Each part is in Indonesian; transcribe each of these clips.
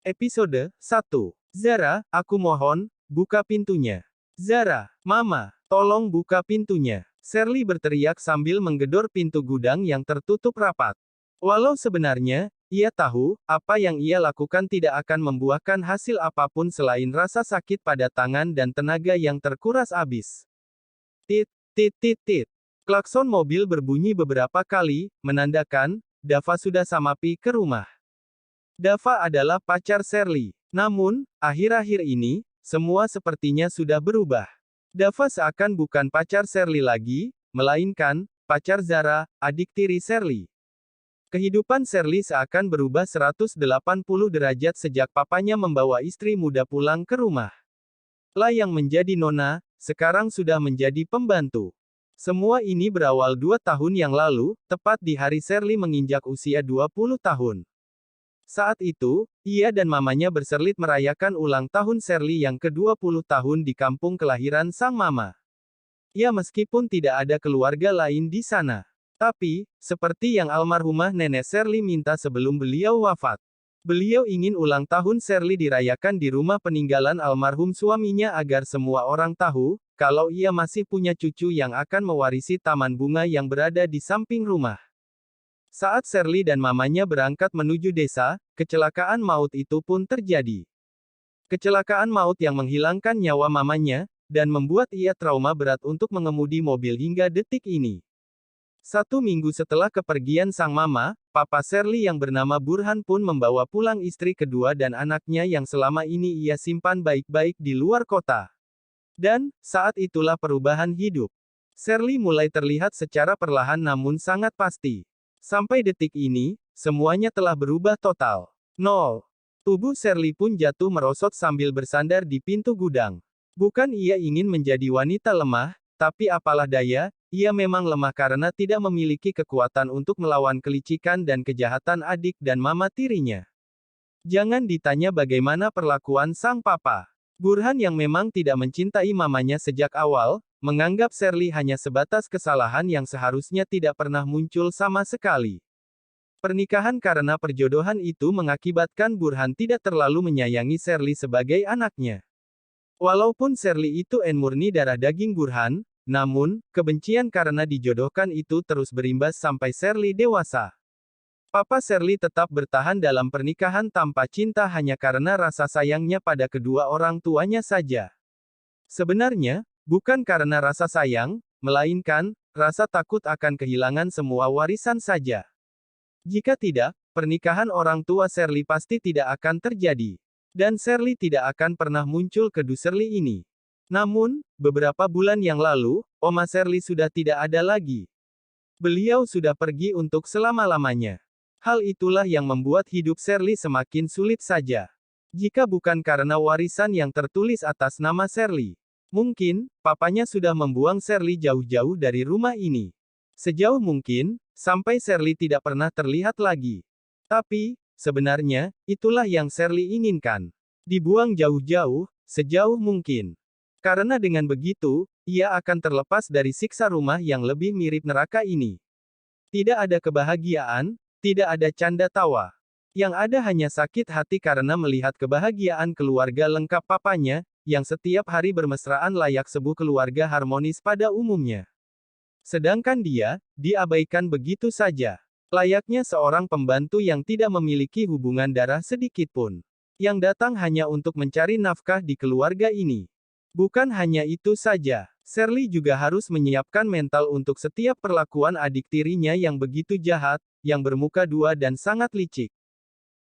Episode 1. Zara, aku mohon, buka pintunya. Zara, Mama, tolong buka pintunya. Shirley berteriak sambil menggedor pintu gudang yang tertutup rapat. Walau sebenarnya, ia tahu, apa yang ia lakukan tidak akan membuahkan hasil apapun selain rasa sakit pada tangan dan tenaga yang terkuras habis. Tit, tit, tit, tit. Klakson mobil berbunyi beberapa kali, menandakan, Dava sudah sampai ke rumah. Dava adalah pacar Shirley. Namun, akhir-akhir ini, semua sepertinya sudah berubah. Dava seakan bukan pacar Shirley lagi, melainkan, pacar Zara, adik tiri Shirley. Kehidupan Shirley seakan berubah 180 derajat sejak papanya membawa istri muda pulang ke rumah. La yang menjadi nona, sekarang sudah menjadi pembantu. Semua ini berawal 2 tahun yang lalu, tepat di hari Shirley menginjak usia 20 tahun. Saat itu, ia dan mamanya berserlit merayakan ulang tahun Shirley yang ke-20 tahun di kampung kelahiran sang mama. Ya, meskipun tidak ada keluarga lain di sana. Tapi, seperti yang almarhumah nenek Shirley minta sebelum beliau wafat. Beliau ingin ulang tahun Shirley dirayakan di rumah peninggalan almarhum suaminya agar semua orang tahu, kalau ia masih punya cucu yang akan mewarisi taman bunga yang berada di samping rumah. Saat Shirley dan mamanya berangkat menuju desa, kecelakaan maut itu pun terjadi. Kecelakaan maut yang menghilangkan nyawa mamanya, dan membuat ia trauma berat untuk mengemudi mobil hingga detik ini. 1 minggu setelah kepergian sang mama, papa Shirley yang bernama Burhan pun membawa pulang istri kedua dan anaknya yang selama ini ia simpan baik-baik di luar kota. Dan, saat itulah perubahan hidup Shirley mulai terlihat secara perlahan namun sangat pasti. Sampai detik ini, semuanya telah berubah total. 0. Tubuh Shirley pun jatuh merosot sambil bersandar di pintu gudang. Bukan ia ingin menjadi wanita lemah, tapi apalah daya, ia memang lemah karena tidak memiliki kekuatan untuk melawan kelicikan dan kejahatan adik dan mama tirinya. Jangan ditanya bagaimana perlakuan sang papa. Burhan yang memang tidak mencintai mamanya sejak awal, menganggap Shirley hanya sebatas kesalahan yang seharusnya tidak pernah muncul sama sekali. Pernikahan karena perjodohan itu mengakibatkan Burhan tidak terlalu menyayangi Shirley sebagai anaknya. Walaupun Shirley itu murni darah daging Burhan, namun, kebencian karena dijodohkan itu terus berimbas sampai Shirley dewasa. Papa Shirley tetap bertahan dalam pernikahan tanpa cinta hanya karena rasa sayangnya pada kedua orang tuanya saja. Sebenarnya, bukan karena rasa sayang, melainkan, rasa takut akan kehilangan semua warisan saja. Jika tidak, pernikahan orang tua Shirley pasti tidak akan terjadi. Dan Shirley tidak akan pernah muncul ke Shirley ini. Namun, beberapa bulan yang lalu, Oma Shirley sudah tidak ada lagi. Beliau sudah pergi untuk selama-lamanya. Hal itulah yang membuat hidup Shirley semakin sulit saja. Jika bukan karena warisan yang tertulis atas nama Shirley. Mungkin, papanya sudah membuang Shirley jauh-jauh dari rumah ini. Sejauh mungkin, sampai Shirley tidak pernah terlihat lagi. Tapi, sebenarnya, itulah yang Shirley inginkan. Dibuang jauh-jauh, sejauh mungkin. Karena dengan begitu, ia akan terlepas dari siksa rumah yang lebih mirip neraka ini. Tidak ada kebahagiaan, tidak ada canda tawa. Yang ada hanya sakit hati karena melihat kebahagiaan keluarga lengkap papanya, yang setiap hari bermesraan layak sebuah keluarga harmonis pada umumnya. Sedangkan dia, diabaikan begitu saja. Layaknya seorang pembantu yang tidak memiliki hubungan darah sedikit pun. Yang datang hanya untuk mencari nafkah di keluarga ini. Bukan hanya itu saja, Shirley juga harus menyiapkan mental untuk setiap perlakuan adik tirinya yang begitu jahat, yang bermuka dua dan sangat licik.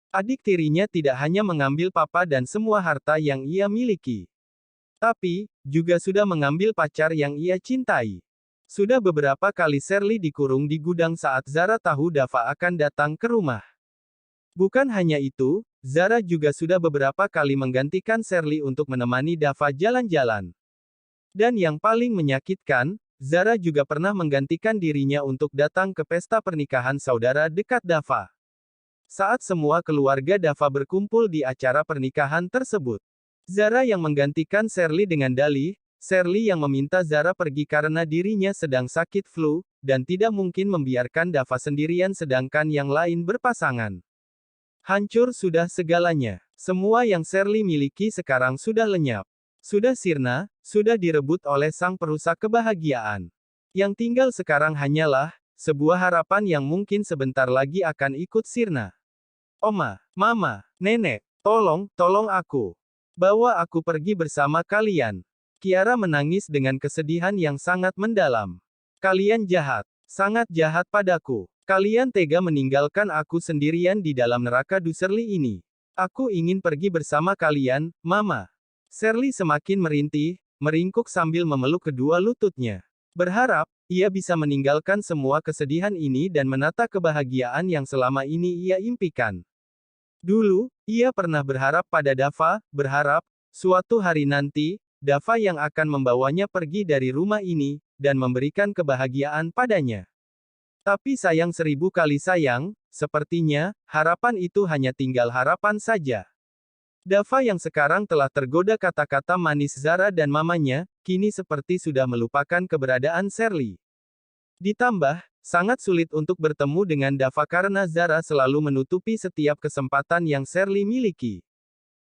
Adik tirinya tidak hanya mengambil papa dan semua harta yang ia miliki. Tapi, juga sudah mengambil pacar yang ia cintai. Sudah beberapa kali Shirley dikurung di gudang saat Zara tahu Dava akan datang ke rumah. Bukan hanya itu, Zara juga sudah beberapa kali menggantikan Shirley untuk menemani Dava jalan-jalan. Dan yang paling menyakitkan, Zara juga pernah menggantikan dirinya untuk datang ke pesta pernikahan saudara dekat Dava. Saat semua keluarga Dava berkumpul di acara pernikahan tersebut, Zara yang menggantikan Shirley dengan dalih, Shirley yang meminta Zara pergi karena dirinya sedang sakit flu, dan tidak mungkin membiarkan Dava sendirian sedangkan yang lain berpasangan. Hancur sudah segalanya. Semua yang Shirley miliki sekarang sudah lenyap. Sudah sirna, sudah direbut oleh sang perusak kebahagiaan. Yang tinggal sekarang hanyalah sebuah harapan yang mungkin sebentar lagi akan ikut sirna. Oma, Mama, Nenek, tolong aku. Bawa aku pergi bersama kalian. Kiara menangis dengan kesedihan yang sangat mendalam. Kalian jahat, sangat jahat padaku. Kalian tega meninggalkan aku sendirian di dalam neraka Duserli ini. Aku ingin pergi bersama kalian, Mama. Shirley semakin merintih, meringkuk sambil memeluk kedua lututnya. Berharap, ia bisa meninggalkan semua kesedihan ini dan menata kebahagiaan yang selama ini ia impikan. Dulu, ia pernah berharap pada Dava, berharap, suatu hari nanti, Dava yang akan membawanya pergi dari rumah ini, dan memberikan kebahagiaan padanya. Tapi sayang 1000 kali sayang, sepertinya, harapan itu hanya tinggal harapan saja. Dava yang sekarang telah tergoda kata-kata manis Zara dan mamanya, kini seperti sudah melupakan keberadaan Shirley. Ditambah, sangat sulit untuk bertemu dengan Dava karena Zara selalu menutupi setiap kesempatan yang Shirley miliki.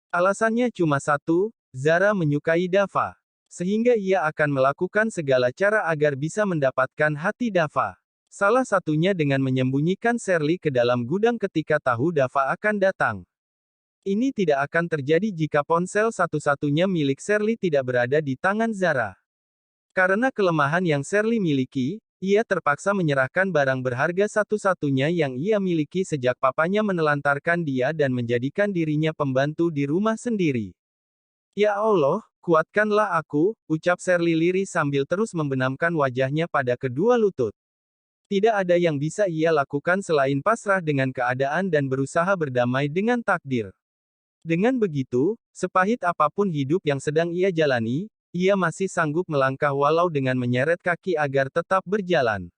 Alasannya cuma satu, Zara menyukai Dava. Sehingga ia akan melakukan segala cara agar bisa mendapatkan hati Dava. Salah satunya dengan menyembunyikan Shirley ke dalam gudang ketika tahu Dava akan datang. Ini tidak akan terjadi jika ponsel satu-satunya milik Shirley tidak berada di tangan Zara. Karena kelemahan yang Shirley miliki, ia terpaksa menyerahkan barang berharga satu-satunya yang ia miliki sejak papanya menelantarkan dia dan menjadikan dirinya pembantu di rumah sendiri. Ya Allah, kuatkanlah aku, ucap Shirley lirih sambil terus membenamkan wajahnya pada kedua lutut. Tidak ada yang bisa ia lakukan selain pasrah dengan keadaan dan berusaha berdamai dengan takdir. Dengan begitu, sepahit apapun hidup yang sedang ia jalani, ia masih sanggup melangkah walau dengan menyeret kaki agar tetap berjalan.